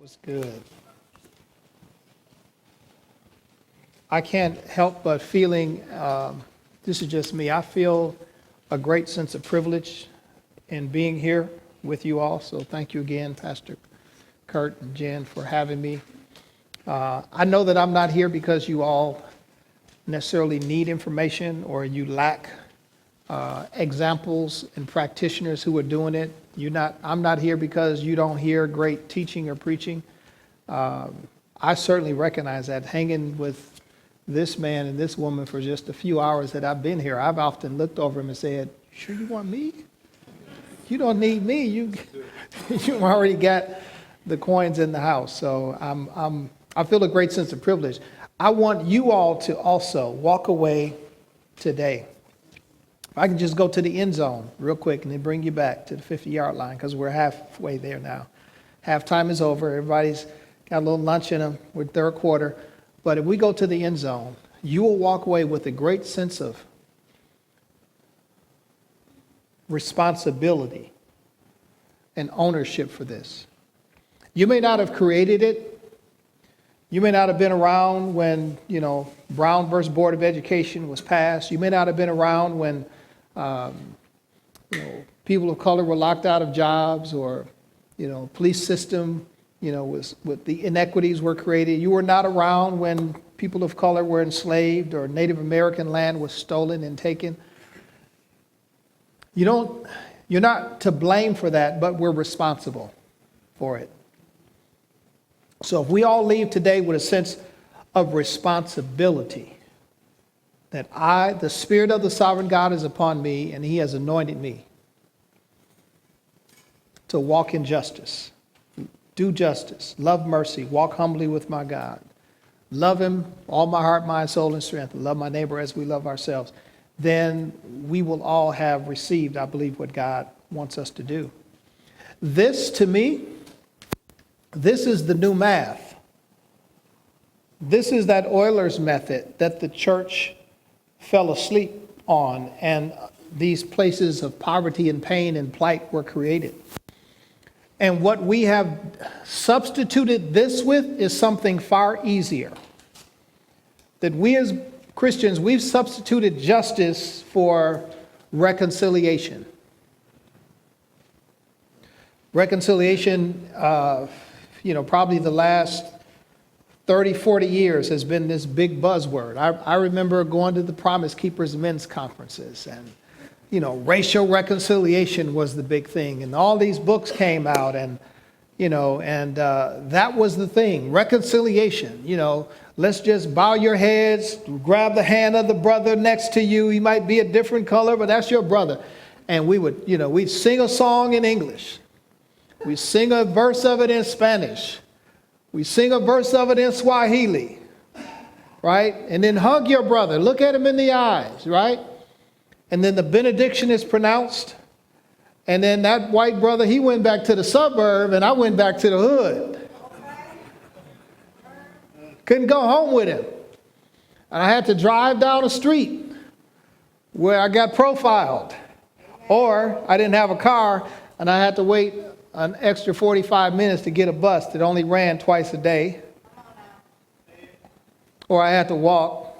Was good. I can't help but feeling, this is just me, I feel a great sense of privilege in being here with you all. So thank you again, Pastor Kurt and Jen, for having me. I know that I'm not here because you all necessarily need information or you lack examples and practitioners who are doing it. I'm not here because you don't hear great teaching or preaching. I certainly recognize that. Hanging with this man and this woman for just a few hours that I've been here, I've often looked over him and said, "Sure you want me? You don't need me. You already got the coins in the house." So I feel a great sense of privilege. I want you all to also walk away today. If I can just go to the end zone real quick and then bring you back to the 50-yard line because we're halfway there now. Halftime is over. Everybody's got a little lunch in them. We're third quarter. But if we go to the end zone, you will walk away with a great sense of responsibility and ownership for this. You may not have created it. You may not have been around when, Brown versus Board of Education was passed. You may not have been around when, people of color were locked out of jobs or, police system, was with the inequities were created. You were not around when people of color were enslaved or Native American land was stolen and taken. You're not to blame for that, but we're responsible for it. So if we all leave today with a sense of responsibility, that the Spirit of the sovereign God is upon me and he has anointed me to walk in justice, do justice, love mercy, walk humbly with my God, love him, all my heart, mind, soul, and strength, and love my neighbor as we love ourselves, then we will all have received, I believe, what God wants us to do. This, to me, this is the new math. This is that Euler's method that the church fell asleep on, and these places of poverty and pain and plight were created. And what we have substituted this with is something far easier. That we as Christians, we've substituted justice for reconciliation. Reconciliation, probably the last 30, 40 years has been this big buzzword. I remember going to the Promise Keepers men's conferences and, racial reconciliation was the big thing. And all these books came out and that was the thing, reconciliation. Let's just bow your heads, grab the hand of the brother next to you. He might be a different color, but that's your brother. And we would, we'd sing a song in English. We sing a verse of it in Spanish. We sing a verse of it in Swahili, right? And then hug your brother. Look at him in the eyes, right? And then the benediction is pronounced. And then that white brother, he went back to the suburb and I went back to the hood. Couldn't go home with him. And I had to drive down the street where I got profiled. Or I didn't have a car and I had to wait an extra 45 minutes to get a bus that only ran twice a day. Or I had to walk,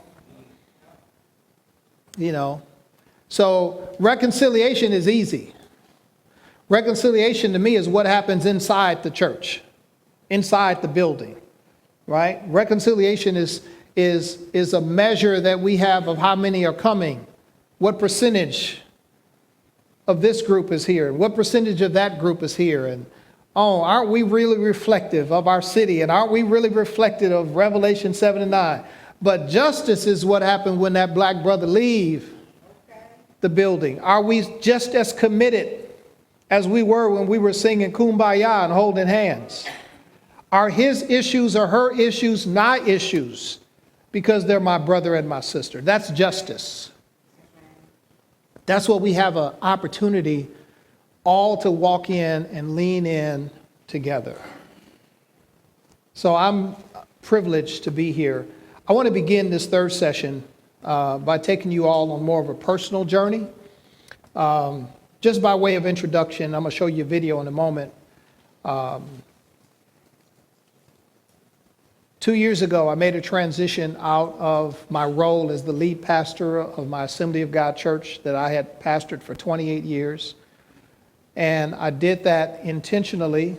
So reconciliation is easy. Reconciliation to me is what happens inside the church, inside the building, right? Reconciliation is a measure that we have of how many are coming, what percentage of this group is here, what percentage of that group is here, and aren't we really reflective of our city, and aren't we really reflective of Revelation 7 and 9? But justice is what happened when that black brother leaves the building. Are we just as committed as we were when we were singing Kumbaya and holding hands? Are his issues or her issues my issues because they're my brother and my sister? That's justice. That's what we have an opportunity all to walk in and lean in together. So I'm privileged to be here. I want to begin this third session by taking you all on more of a personal journey. Just by way of introduction, I'm going to show you a video in a moment. 2 years ago, I made a transition out of my role as the lead pastor of my Assembly of God church that I had pastored for 28 years. And I did that intentionally,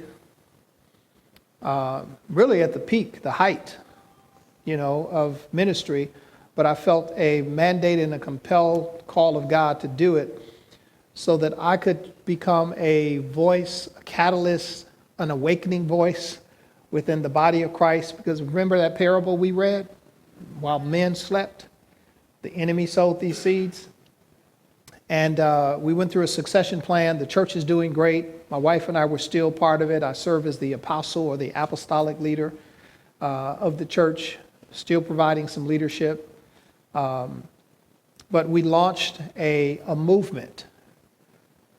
really at the peak, the height, of ministry. But I felt a mandate and a compelled call of God to do it so that I could become a voice, a catalyst, an awakening voice within the body of Christ. Because remember that parable we read? While men slept, the enemy sowed these seeds. And we went through a succession plan. The church is doing great. My wife and I were still part of it. I serve as the apostle or the apostolic leader of the church, still providing some leadership. But we launched a movement.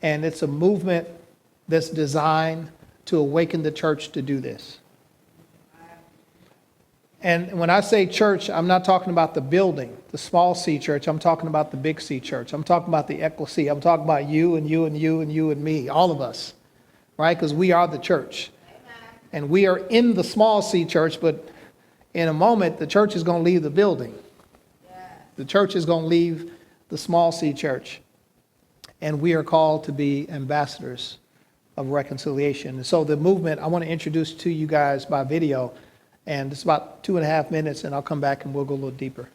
And it's a movement that's designed to awaken the church to do this. And when I say church, I'm not talking about the building, the small C church. I'm talking about the big C church. I'm talking about the ecclesia. I'm talking about you and you and you and you and me, all of us, right? Because we are the church. And we are in the small C church, but in a moment, the church is going to leave the building. The church is going to leave the small C church. And we are called to be ambassadors of reconciliation. And so the movement, I want to introduce to you guys by video. And it's about 2.5 minutes, and I'll come back and we'll go a little deeper.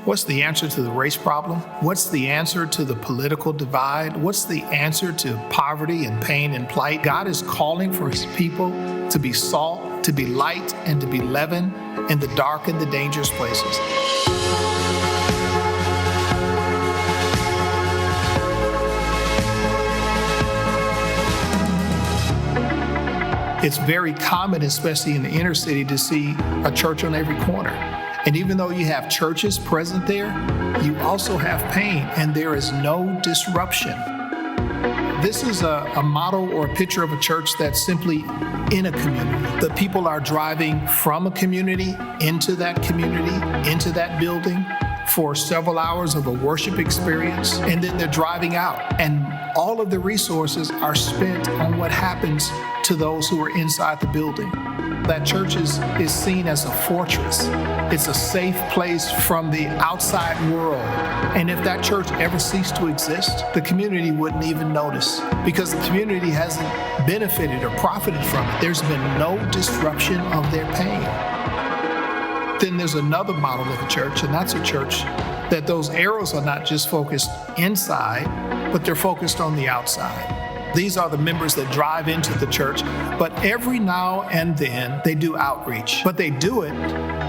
What's the answer to the race problem? What's the answer to the political divide? What's the answer to poverty and pain and plight? God is calling for his people to be salt, to be light, and to be leaven in the dark and the dangerous places. It's very common, especially in the inner city, to see a church on every corner. And even though you have churches present there, you also have pain, and there is no disruption. This is a model or a picture of a church that's simply in a community. The people are driving from a community, into that building for several hours of a worship experience, and then they're driving out. And all of the resources are spent on what happens to those who are inside the building. That church is seen as a fortress. It's a safe place from the outside world. And if that church ever ceased to exist, the community wouldn't even notice, because the community hasn't benefited or profited from it. There's been no disruption of their pain. Then there's another model of a church, and that's a church that those arrows are not just focused inside, but they're focused on the outside. These are the members that drive into the church, but every now and then they do outreach, but they do it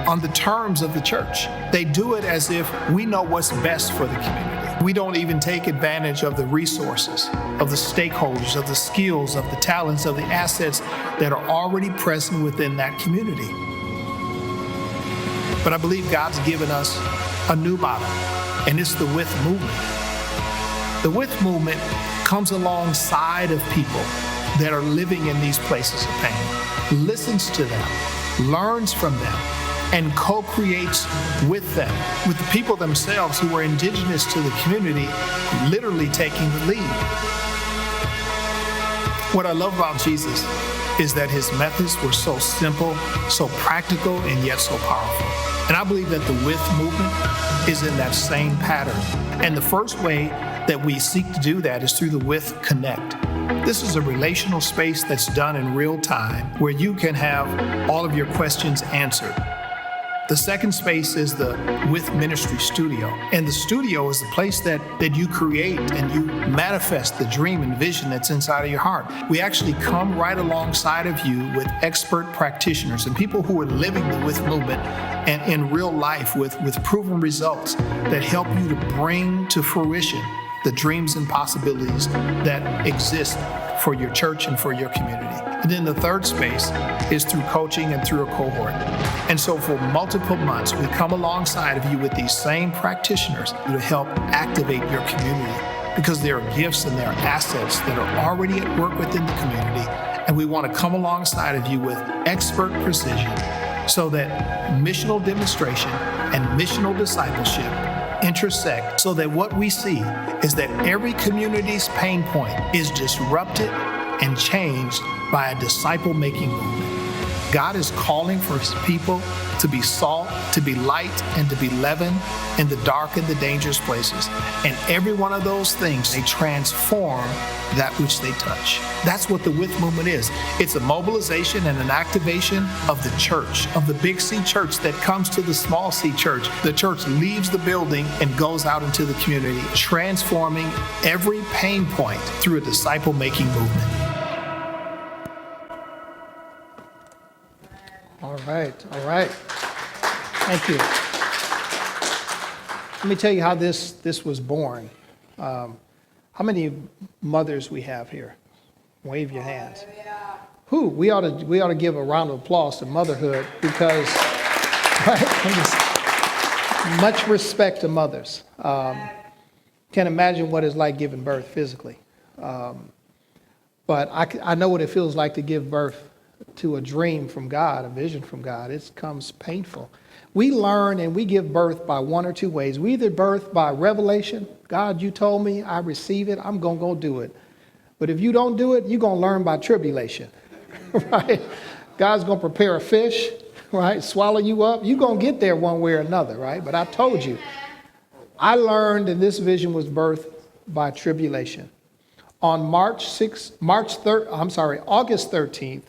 on the terms of the church. They do it as if we know what's best for the community. We don't even take advantage of the resources, of the stakeholders, of the skills, of the talents, of the assets that are already present within that community. But I believe God's given us a new model, and it's the With movement. The With movement comes alongside of people that are living in these places of pain, listens to them, learns from them, and co-creates with them, with the people themselves who are indigenous to the community, literally taking the lead. What I love about Jesus is that his methods were so simple, so practical, and yet so powerful. And I believe that the With movement is in that same pattern. And the first way that we seek to do that is through the With Connect. This is a relational space that's done in real time where you can have all of your questions answered. The second space is the With Ministry Studio. And the studio is the place that you create and you manifest the dream and vision that's inside of your heart. We actually come right alongside of you with expert practitioners and people who are living the With movement and in real life with proven results that help you to bring to fruition the dreams and possibilities that exist for your church and for your community. And then the third space is through coaching and through a cohort. And so for multiple months, we come alongside of you with these same practitioners to help activate your community, because there are gifts and there are assets that are already at work within the community. And we want to come alongside of you with expert precision so that missional demonstration and missional discipleship intersect, so that what we see is that every community's pain point is disrupted and changed by a disciple-making movement. God is calling for his people to be salt, to be light, and to be leaven in the dark and the dangerous places. And every one of those things, they transform that which they touch. That's what the With movement is. It's a mobilization and an activation of the church, of the Big C church that comes to the small C church. The church leaves the building and goes out into the community, transforming every pain point through a disciple-making movement. All right. Thank you. Let me tell you how this was born. How many mothers we have here? Wave your hands. Who? We ought to give a round of applause to motherhood because right? Much respect to mothers. Can't imagine what it's like giving birth physically. But I know what it feels like to give birth to a dream from God, a vision from God. It comes painful. We learn and we give birth by one or two ways. We either birth by revelation. God, you told me, I receive it, I'm going to go do it. But if you don't do it, you're going to learn by tribulation, right? God's going to prepare a fish, right? Swallow you up. You're going to get there one way or another, right? But I told you. I learned and this vision was birthed by tribulation. On August 13th,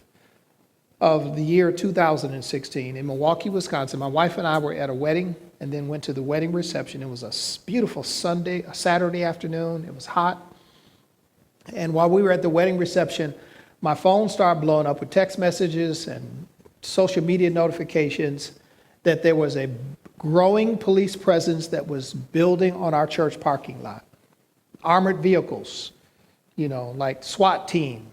of the year 2016 in Milwaukee, Wisconsin. My wife and I were at a wedding and then went to the wedding reception. It was a beautiful Saturday afternoon. It was hot. And while we were at the wedding reception, my phone started blowing up with text messages and social media notifications that there was a growing police presence that was building on our church parking lot. Armored vehicles, like SWAT team.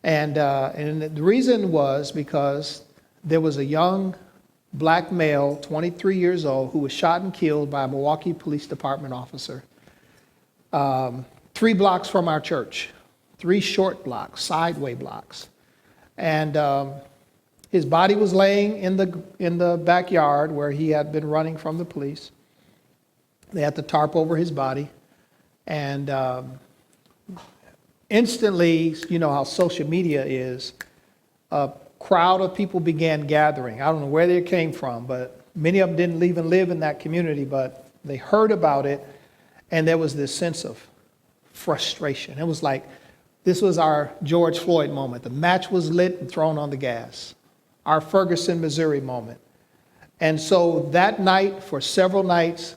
And the reason was because there was a young black male, 23 years old, who was shot and killed by a Milwaukee Police Department officer 3 blocks from our church, 3 short blocks, sideway blocks. And his body was laying in the backyard where he had been running from the police. They had the tarp over his body. And instantly, you know how social media is, a crowd of people began gathering. I don't know where they came from, but many of them didn't even live in that community, but they heard about it, and there was this sense of frustration. It was like, this was our George Floyd moment. The match was lit and thrown on the gas. Our Ferguson, Missouri moment. And so that night, for several nights,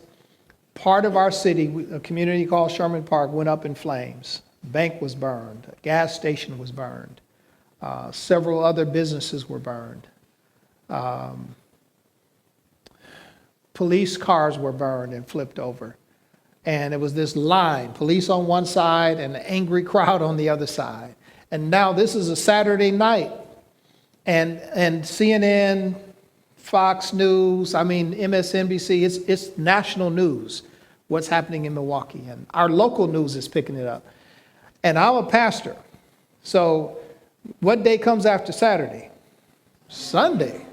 part of our city, a community called Sherman Park, went up in flames. Bank was burned. A gas station was burned. Several other businesses were burned. Police cars were burned and flipped over. And it was this line, police on one side and an angry crowd on the other side. And now this is a Saturday night. And CNN, Fox News, MSNBC, it's national news, what's happening in Milwaukee. And our local news is picking it up. And I'm a pastor. So what day comes after Saturday? Sunday.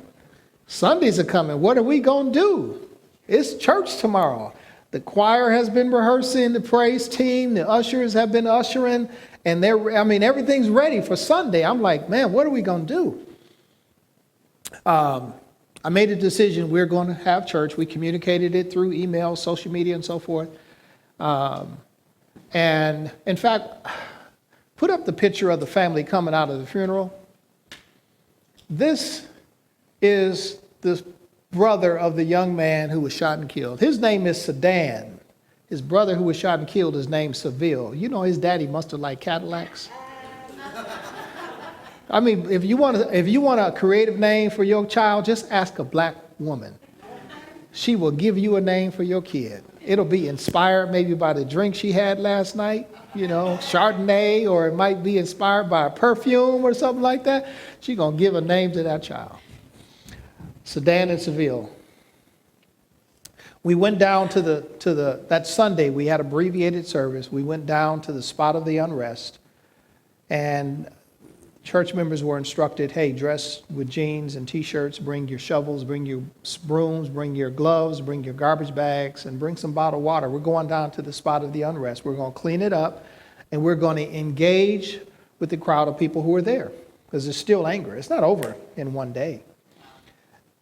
Sundays are coming. What are we going to do? It's church tomorrow. The choir has been rehearsing, the praise team, the ushers have been ushering, and everything's ready for Sunday. I'm like, man, what are we going to do? I made a decision. We're going to have church. We communicated it through email, social media, and so forth. And in fact, put up the picture of the family coming out of the funeral. This is the brother of the young man who was shot and killed. His name is Sedan. His brother who was shot and killed is named Seville. You know his daddy must have liked Cadillacs. If you want a creative name for your child, just ask a black woman. She will give you a name for your kid. It'll be inspired maybe by the drink she had last night, Chardonnay, or it might be inspired by a perfume or something like that. She's going to give a name to that child. Sedan and Seville. We went down to that Sunday, we had abbreviated service. We went down to the spot of the unrest, and church members were instructed, hey, dress with jeans and t-shirts, bring your shovels, bring your brooms, bring your gloves, bring your garbage bags, and bring some bottled water. We're going down to the spot of the unrest. We're going to clean it up, and we're going to engage with the crowd of people who were there, because there's still anger. It's not over in one day.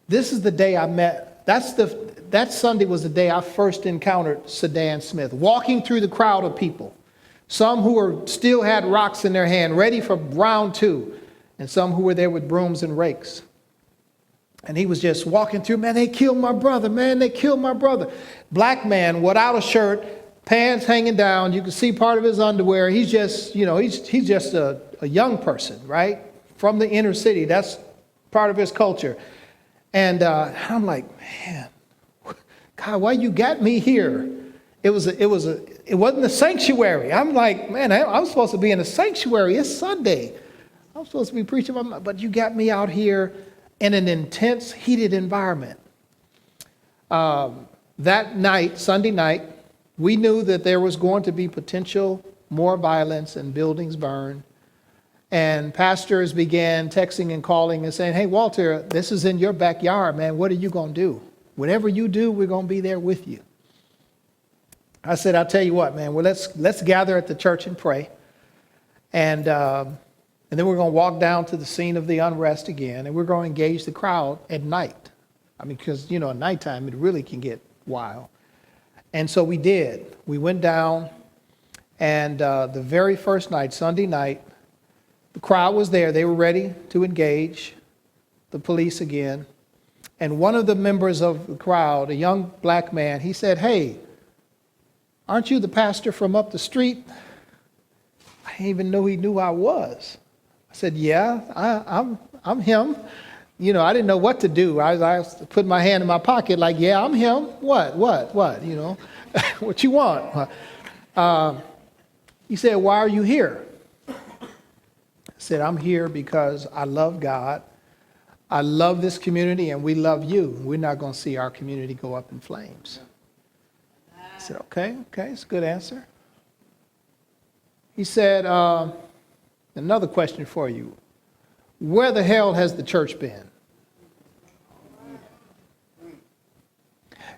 This is the day I met, that Sunday was the day I first encountered Sedan Smith, walking through the crowd of people. Some who were still had rocks in their hand, ready for round two, and some who were there with brooms and rakes. And he was just walking through, man, they killed my brother, man, they killed my brother. Black man without a shirt, pants hanging down, you can see part of his underwear. He's just, he's just a young person, right? From the inner city, that's part of his culture. And I'm like, man, God, why you got me here? It wasn't a sanctuary. I'm like, man, I'm supposed to be in a sanctuary. It's Sunday. I'm supposed to be preaching, but you got me out here in an intense, heated environment. That night, Sunday night, we knew that there was going to be potential more violence and buildings burned. And pastors began texting and calling and saying, hey, Walter, this is in your backyard, man. What are you going to do? Whatever you do, we're going to be there with you. I said, I'll tell you what, man, well, let's gather at the church and pray. And then we're going to walk down to the scene of the unrest again, and we're going to engage the crowd at night. I mean, because, at nighttime, it really can get wild. And so we did. We went down, and the very first night, Sunday night, the crowd was there. They were ready to engage the police again. And one of the members of the crowd, a young black man, he said, hey, aren't you the pastor from up the street? I didn't even know he knew I was. I said, yeah, I'm him. I didn't know what to do. I put my hand in my pocket like, yeah, I'm him. What, what you want? He said, why are you here? I said, I'm here because I love God. I love this community and we love you. We're not going to see our community go up in flames. I said, okay, it's a good answer. He said, another question for you. Where the hell has the church been?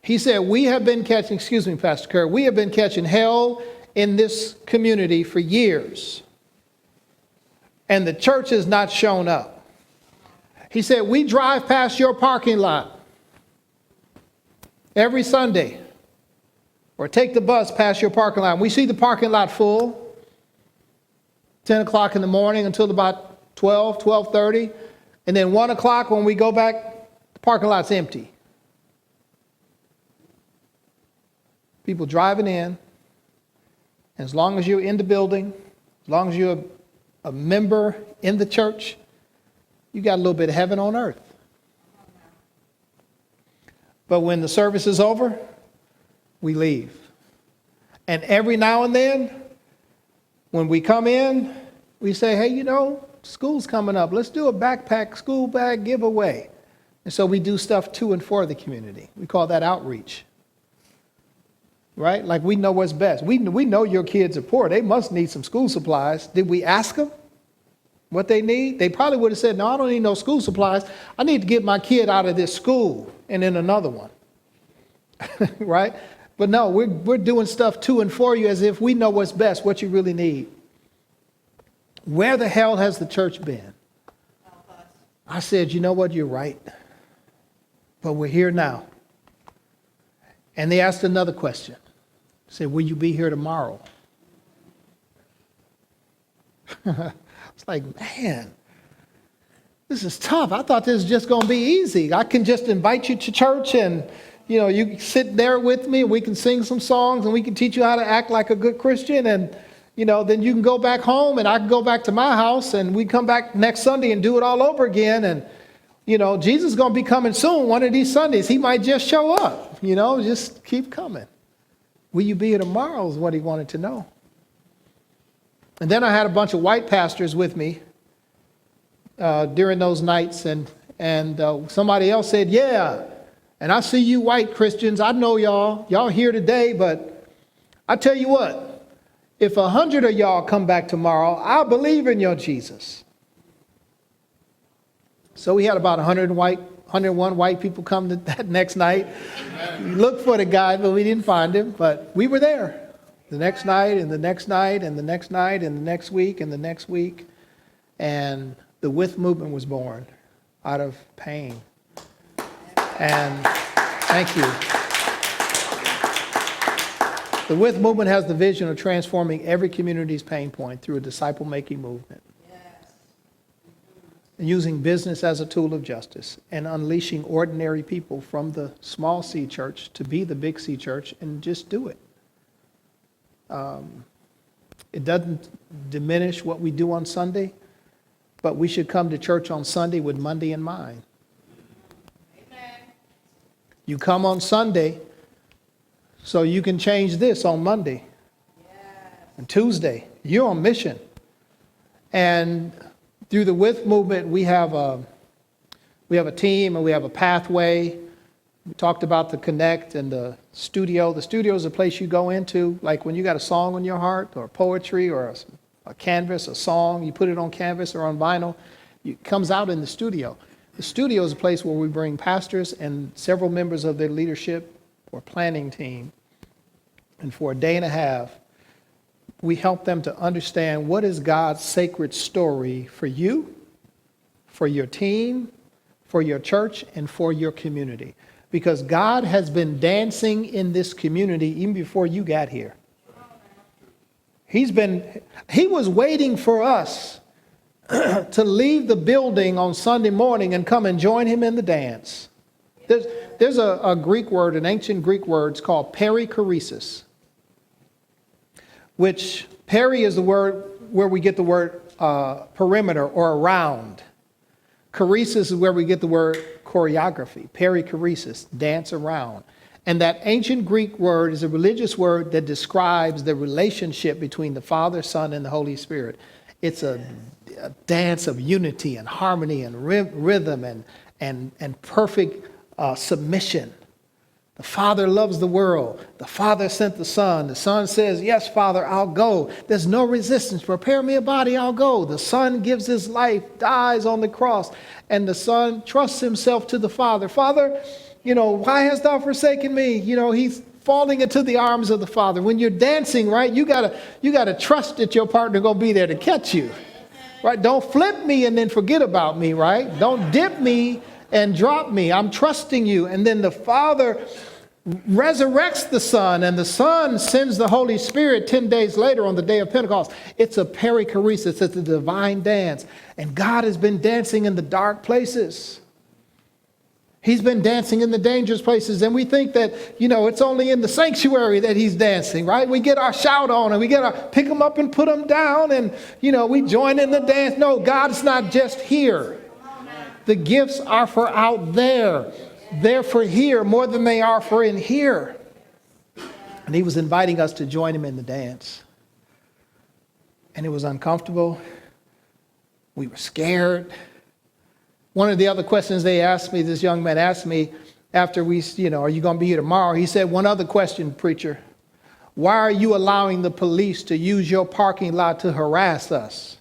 He said, we have been catching, excuse me, Pastor Kerr, we have been catching hell in this community for years. And the church has not shown up. He said, we drive past your parking lot every Sunday, or take the bus past your parking lot. We see the parking lot full, 10 o'clock in the morning until about 12:30. And then 1 o'clock when we go back, the parking lot's empty. People driving in. And as long as you're in the building, as long as you're a member in the church, you got a little bit of heaven on earth. But when the service is over, we leave. And every now and then, when we come in, we say, hey, school's coming up. Let's do a backpack school bag giveaway. And so we do stuff to and for the community. We call that outreach. Right? Like we know what's best. We know your kids are poor. They must need some school supplies. Did we ask them what they need? They probably would have said, no, I don't need no school supplies. I need to get my kid out of this school and in another one. Right? But no, we're doing stuff to and for you as if we know what's best, what you really need. Where the hell has the church been? I said, you know what? You're right. But we're here now. And they asked another question. Said, will you be here tomorrow? It's like, man, this is tough. I thought this was just going to be easy. I can just invite you to church and, you can sit there with me. We can sing some songs and we can teach you how to act like a good Christian. And, then you can go back home and I can go back to my house and we come back next Sunday and do it all over again. And, Jesus is going to be coming soon. One of these Sundays, he might just show up, just keep coming. Will you be here tomorrow is what he wanted to know. And then I had a bunch of white pastors with me during those nights. And somebody else said, yeah. And I see you white Christians. I know y'all here today, but I tell you what, if 100 of y'all come back tomorrow, I'll believe in your Jesus. So we had about 101 white people come that next night. We looked for the guy, but we didn't find him. But we were there. The next night and the next night and the next night and the next week and the next week. And the With movement was born out of pain. And thank you. The With movement has the vision of transforming every community's pain point through a disciple-making movement. Using business as a tool of justice and unleashing ordinary people from the small C church to be the big C church and just do it. It doesn't diminish what we do on Sunday, but we should come to church on Sunday with Monday in mind. Amen. You come on Sunday so you can change this on Monday. Yes. And Tuesday, you're on mission. And through the With movement, we have a team and we have a pathway. We talked about the Connect and the studio. The studio is a place you go into, like when you got a song on your heart or poetry or a canvas, a song, you put it on canvas or on vinyl, it comes out in the studio. The studio is a place where we bring pastors and several members of their leadership or planning team. And for a day and a half, we help them to understand what is God's sacred story for you, for your team, for your church, and for your community. Because God has been dancing in this community even before you got here. He was waiting for us to leave the building on Sunday morning and come and join him in the dance. There's a Greek word, an ancient Greek word, it's called perichoresis. Which peri is the word where we get the word perimeter or around. Choresis is where we get the word choreography, perichoresis, dance around. And that ancient Greek word is a religious word that describes the relationship between the Father, Son, and the Holy Spirit. It's a dance of unity and harmony and rhythm and perfect submission. The Father loves the world. The Father sent the Son. The Son says, yes, Father, I'll go. There's no resistance. Prepare me a body, I'll go. The Son gives his life, dies on the cross, and the Son trusts himself to the Father. Father, why hast thou forsaken me? He's falling into the arms of the Father. When you're dancing, right, you gotta trust that your partner gonna be there to catch you. Right? Don't flip me and then forget about me, right? Don't dip me and drop me. I'm trusting you. And then the Father resurrects the Son, and the Son sends the Holy Spirit 10 days later on the day of Pentecost. It's a perichoresis. It's a divine dance. And God has been dancing in the dark places. He's been dancing in the dangerous places. And we think that, it's only in the sanctuary that he's dancing, right? We get our shout on and we get our pick him up and put him down and, we join in the dance. No, God's not just here. The gifts are for out there. They're for here more than they are for in here. And he was inviting us to join him in the dance. And it was uncomfortable. We were scared. One of the other questions this young man asked me after are you going to be here tomorrow? He said, one other question, preacher. Why are you allowing the police to use your parking lot to harass us?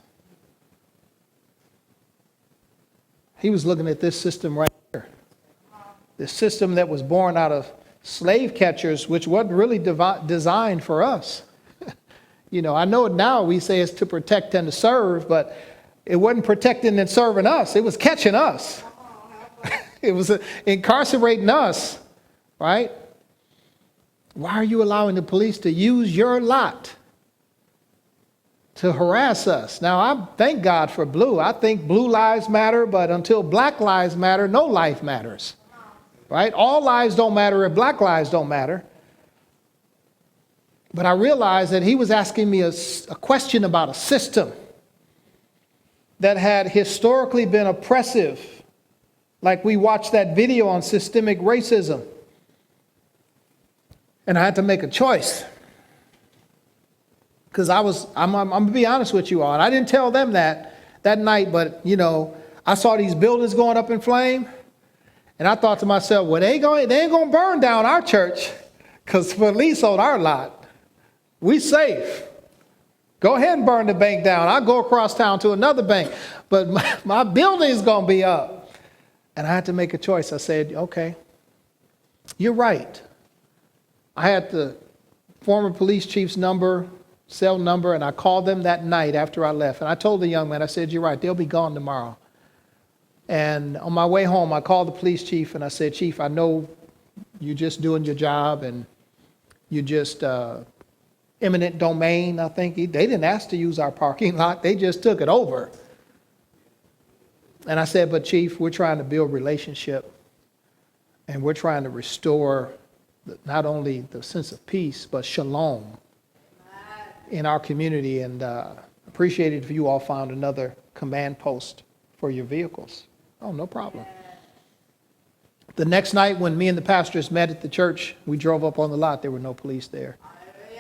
He was looking at this system right here. This system that was born out of slave catchers, which wasn't really designed for us. I know now we say it's to protect and to serve, but it wasn't protecting and serving us. It was catching us. It was incarcerating us, right? Why are you allowing the police to use your lot to harass us? Now, I thank God for blue. I think blue lives matter, but until black lives matter, no life matters, right? All lives don't matter if black lives don't matter. But I realized that he was asking me a question about a system that had historically been oppressive, like we watched that video on systemic racism. And I had to make a choice. Because I'm going to be honest with you all. And I didn't tell them that night, but, I saw these buildings going up in flame. And I thought to myself, well, they ain't going to burn down our church because police on our lot. We safe. Go ahead and burn the bank down. I'll go across town to another bank. But my building's going to be up. And I had to make a choice. I said, okay, you're right. I had to former police chief's number, cell number, and I called them that night after I left. And I told the young man, I said, you're right, they'll be gone tomorrow. And on my way home, I called the police chief and I said, Chief, I know you're just doing your job and you just eminent domain, I think. They didn't ask to use our parking lot. They just took it over. And I said, but Chief, we're trying to build relationship and we're trying to restore not only the sense of peace, but shalom in our community. And appreciate it if you all found another command post for your vehicles. Oh, no problem. The next night when me and the pastors met at the church, we drove up on the lot. There were no police there.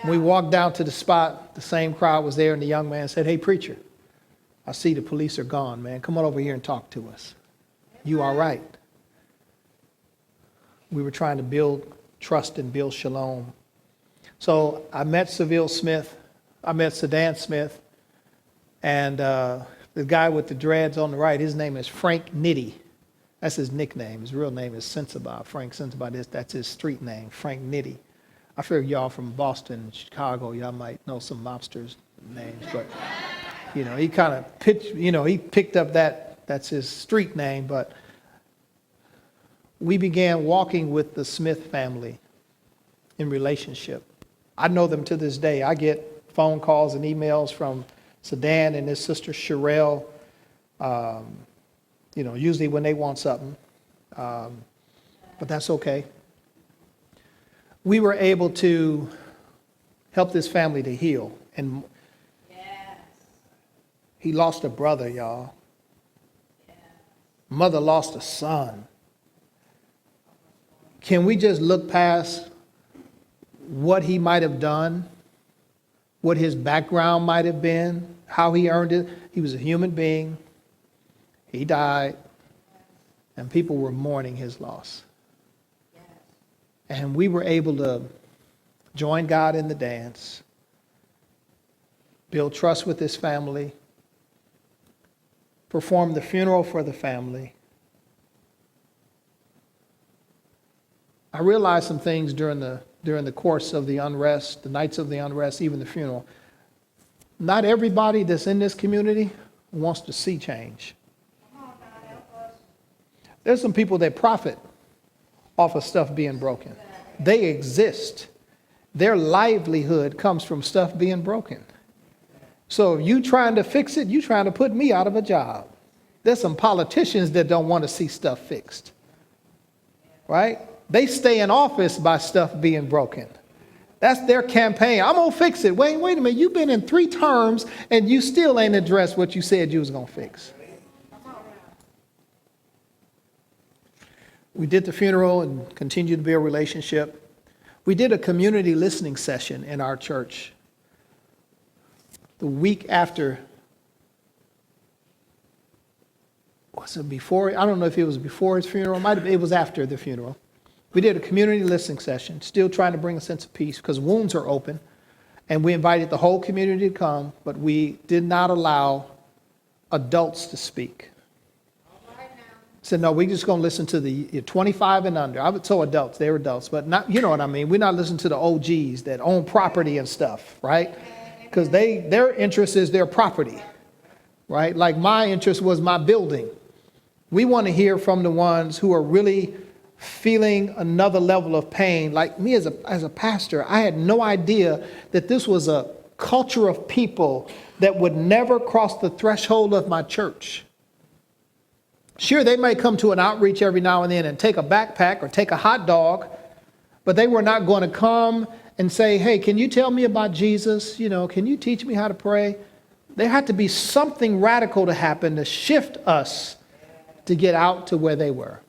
When we walked down to the spot, the same crowd was there, and the young man said, hey, preacher, I see the police are gone, man. Come on over here and talk to us. You are right. We were trying to build trust and build shalom. So I met Seville Smith. I met Sedan Smith. And the guy with the dreads on the right, his name is Frank Nitty. That's his nickname. His real name is Sensabaugh. Frank Sensabaugh, that's his street name, Frank Nitty. I figure y'all from Boston, Chicago, y'all might know some mobsters' names, but he kind of he picked up that's his street name. But we began walking with the Smith family in relationship. I know them to this day. I get phone calls and emails from Sedan and his sister Sherelle, usually when they want something, but that's okay. We were able to help this family to heal. And he lost a brother, y'all. Mother lost a son. Can we just look past what he might have done, what his background might have been, how he earned it? He was a human being. He died, and people were mourning his loss. And we were able to join God in the dance, build trust with his family, perform the funeral for the family. I realized some things during the course of the unrest, the nights of the unrest, even the funeral. Not everybody that's in this community wants to see change. There's some people that profit off of stuff being broken. They exist. Their livelihood comes from stuff being broken. So if you trying to fix it, you trying to put me out of a job. There's some politicians that don't want to see stuff fixed. Right? They stay in office by stuff being broken. That's their campaign. I'm going to fix it. Wait a minute. You've been in 3 terms and you still ain't addressed what you said you was going to fix. We did the funeral and continued to build a relationship. We did a community listening session in our church the week after. Was it before? I don't know if it was before his funeral. It was after the funeral. We did a community listening session, still trying to bring a sense of peace because wounds are open. And we invited the whole community to come, but we did not allow adults to speak. Said, no, we're just going to listen to the 25 and under. I would tell adults, they're adults, but not, you know what I mean? We're not listening to the OGs that own property and stuff, right? Because their interest is their property, right? Like my interest was my building. We want to hear from the ones who are really feeling another level of pain. Like me as a pastor, I had no idea that this was a culture of people that would never cross the threshold of my church. Sure, they may come to an outreach every now and then and take a backpack or take a hot dog, but they were not going to come and say, hey, can you tell me about Jesus? Can you teach me how to pray? There had to be something radical to happen to shift us to get out to where they were.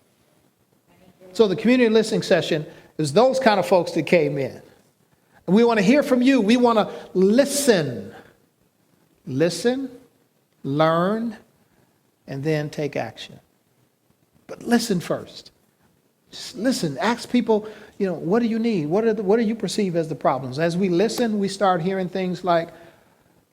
So the community listening session is those kind of folks that came in. And we want to hear from you. We want to listen. Listen, learn, and then take action. But listen first. Just listen. Ask people, what do you need? What do you perceive as the problems? As we listen, we start hearing things like,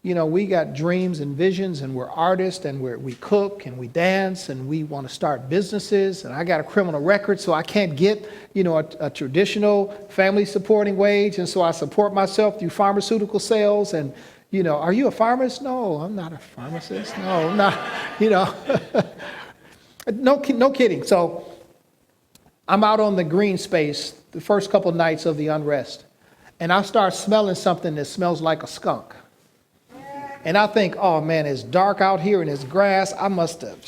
we got dreams and visions, and we're artists, and we cook and we dance, and we want to start businesses. And I got a criminal record, so I can't get, a traditional family supporting wage. And so I support myself through pharmaceutical sales. And, are you a pharmacist? No, I'm not a pharmacist. No, I'm not, No kidding. So I'm out on the green space the first couple of nights of the unrest, and I start smelling something that smells like a skunk. And I think, oh man, it's dark out here and it's grass. I must have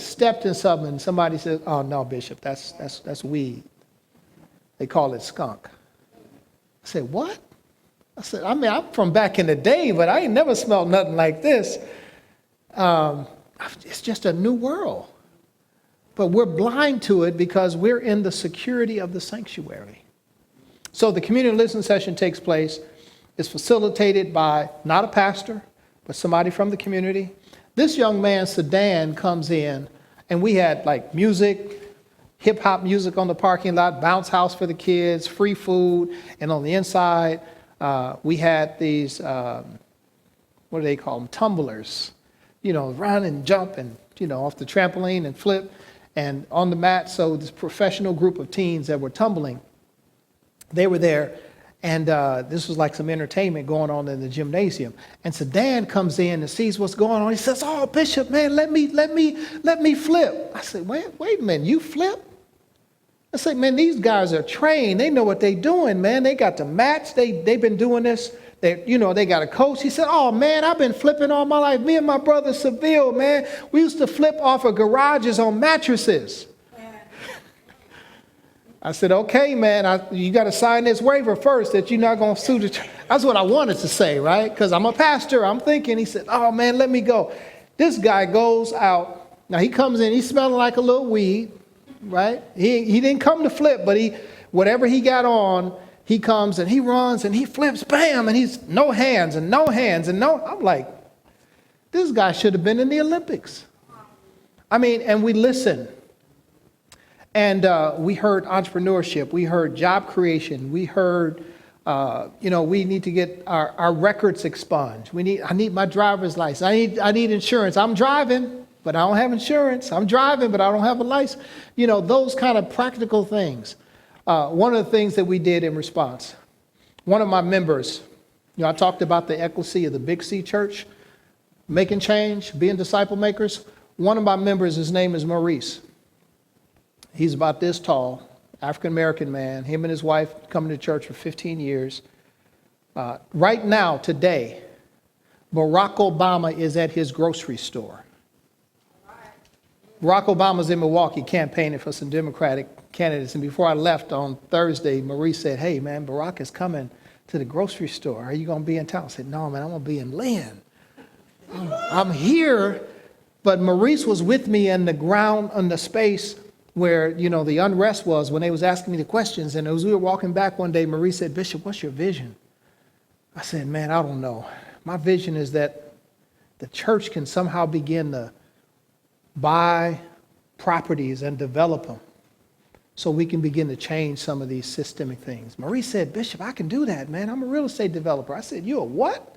stepped in something. And somebody says, oh no, Bishop, that's weed. They call it skunk. I said, what? I said, I'm from back in the day, but I ain't never smelled nothing like this. It's just a new world. But we're blind to it because we're in the security of the sanctuary. So the community listening session takes place. It's facilitated by not a pastor, but somebody from the community. This young man, Sedan, comes in, and we had like music, hip hop music on the parking lot, bounce house for the kids, free food. And on the inside, we had these, what do they call them? Tumblers, run and jump and, off the trampoline and flip and on the mat. So this professional group of teens that were tumbling, they were there. And this was like some entertainment going on in the gymnasium. And Sedan comes in and sees what's going on. He says, oh, Bishop, man, let me flip. I said, wait a minute, you flip? I said, man, these guys are trained. They know what they're doing, man. They got the mats. They've been doing this. They got a coach. He said, oh, man, I've been flipping all my life. Me and my brother Seville, man, we used to flip off of garages on mattresses. I said, okay, man, you got to sign this waiver first that you're not going to sue the church. That's what I wanted to say, right? Because I'm a pastor. I'm thinking, he said, oh, man, let me go. This guy goes out. Now, he comes in. He's smelling like a little weed, right? He didn't come to flip, but whatever he got on, he comes and he runs and he flips, bam, and he's no hands and no hands and no. I'm like, this guy should have been in the Olympics. And we listened. And we heard entrepreneurship, we heard job creation, we heard, we need to get our records expunged. I need my driver's license. I need insurance. I'm driving, but I don't have insurance. I'm driving, but I don't have a license. Those kind of practical things. One of the things that we did in response, one of my members, I talked about the ecclesia of the Big C Church, making change, being disciple makers. One of my members, his name is Maurice. He's about this tall, African-American man. Him and his wife coming to church for 15 years. Right now, today, Barack Obama is at his grocery store. Barack Obama's in Milwaukee campaigning for some Democratic candidates. And before I left on Thursday, Maurice said, hey, man, Barack is coming to the grocery store. Are you going to be in town? I said, no, man, I'm going to be in Lynn. I'm here. But Maurice was with me in the ground, on the space where, the unrest was when they was asking me the questions. And as we were walking back one day, Marie said, Bishop, what's your vision? I said, man, I don't know. My vision is that the church can somehow begin to buy properties and develop them so we can begin to change some of these systemic things. Marie said, Bishop, I can do that, man. I'm a real estate developer. I said, you a what?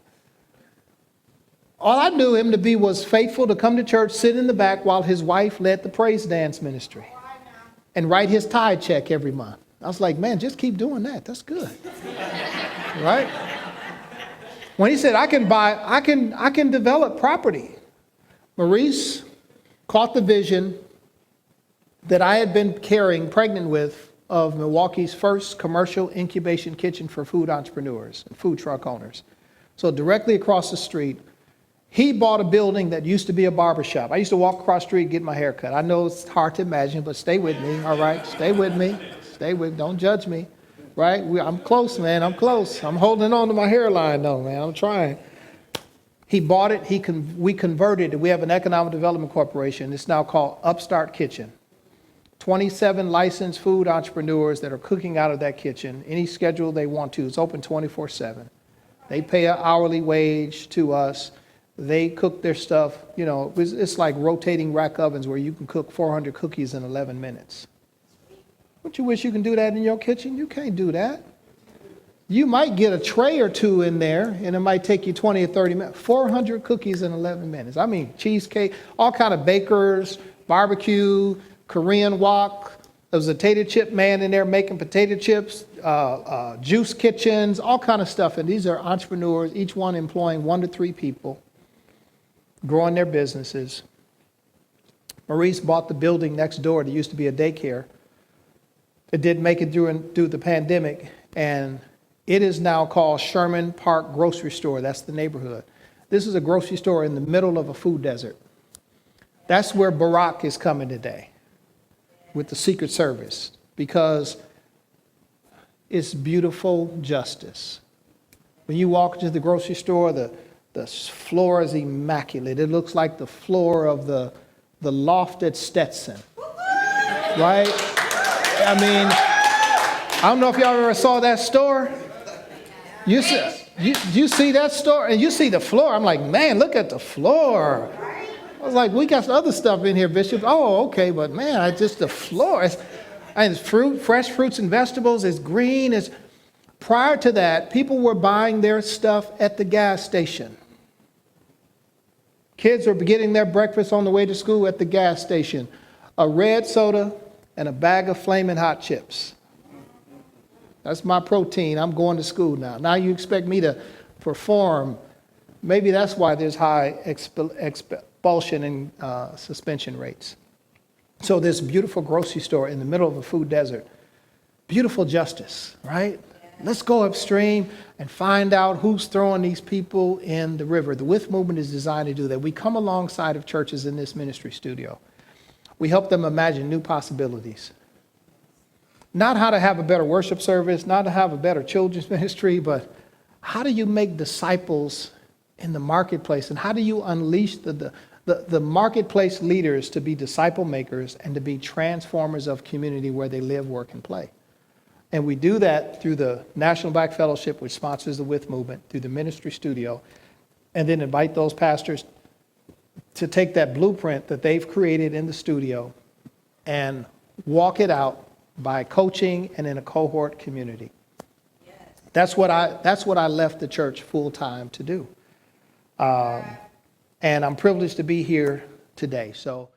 All I knew him to be was faithful to come to church, sit in the back while his wife led the praise dance ministry and write his tithe check every month. I was like, man, just keep doing that. That's good. Right? When he said, I can develop property, Maurice caught the vision that I had been carrying, pregnant with, of Milwaukee's first commercial incubation kitchen for food entrepreneurs and food truck owners. So directly across the street, he bought a building that used to be a barbershop. I used to walk across the street and get my hair cut. I know it's hard to imagine, but stay with me, all right? Stay with me. Don't judge me, right? I'm close, man. I'm close. I'm holding on to my hairline, though, man. I'm trying. He bought it. We converted it. We have an economic development corporation. It's now called Upstart Kitchen. 27 licensed food entrepreneurs that are cooking out of that kitchen, any schedule they want to. It's open 24/7. They pay an hourly wage to us. They cook their stuff, it's like rotating rack ovens where you can cook 400 cookies in 11 minutes. Don't you wish you can do that in your kitchen? You can't do that. You might get a tray or two in there, and it might take you 20 or 30 minutes. 400 cookies in 11 minutes. I mean, cheesecake, all kind of bakers, barbecue, Korean wok. There was a potato chip man in there making potato chips, juice kitchens, all kind of stuff. And these are entrepreneurs, each one employing 1 to 3 people, growing their businesses. Maurice bought the building next door. There used to be a daycare. It didn't make it through the pandemic, and it is now called Sherman Park Grocery Store. That's the neighborhood. This is a grocery store in the middle of a food desert. That's where Barack is coming today with the Secret Service, because it's beautiful justice. When you walk into the grocery store, the floor is immaculate. It looks like the floor of the loft at Stetson, right? I mean, I don't know if y'all ever saw that store. You see that store and you see the floor. I'm like, man, look at the floor. I was like, we got some other stuff in here, Bishop. Oh, okay, but man, it's the floor. It's fruit, fresh fruits and vegetables. It's green. Prior to that, people were buying their stuff at the gas station. Kids were getting their breakfast on the way to school at the gas station. A red soda and a bag of Flamin' Hot chips. That's my protein. I'm going to school now. Now you expect me to perform. Maybe that's why there's high expulsion and suspension rates. So this beautiful grocery store in the middle of a food desert. Beautiful justice, right? Let's go upstream and find out who's throwing these people in the river. The With Movement is designed to do that. We come alongside of churches in this ministry studio. We help them imagine new possibilities. Not how to have a better worship service, not to have a better children's ministry, but how do you make disciples in the marketplace? And how do you unleash the marketplace leaders to be disciple makers and to be transformers of community where they live, work, and play? And we do that through the National Black Fellowship, which sponsors the With Movement, through the ministry studio, and then invite those pastors to take that blueprint that they've created in the studio and walk it out by coaching and in a cohort community. Yes. That's what I left the church full time to do. And I'm privileged to be here today. So